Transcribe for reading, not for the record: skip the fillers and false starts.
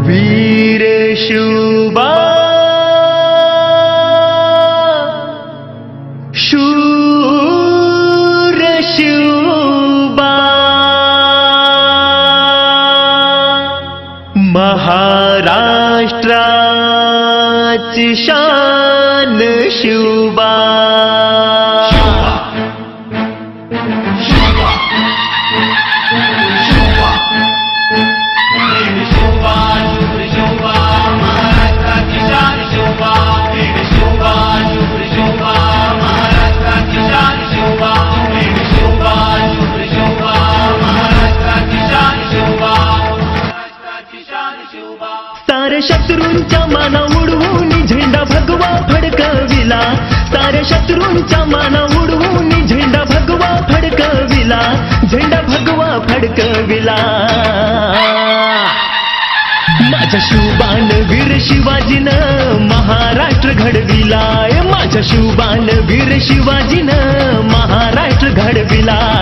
वीर शिवबा शूर शिवबा महाराष्ट्राची शान शिवबा सारे शत्रूंच्या माना उडवून झेंडा भगवा फडकविला, सारे शत्रूंच्या माना उडवून झेंडा भगवा फडकविला, झेंडा भगवा फडकविला. माझ्या शिवबान वीर शिवाजीनं महाराष्ट्र घडविला, माझ्या शिवबान वीर शिवाजीनं महाराष्ट्र घडविला.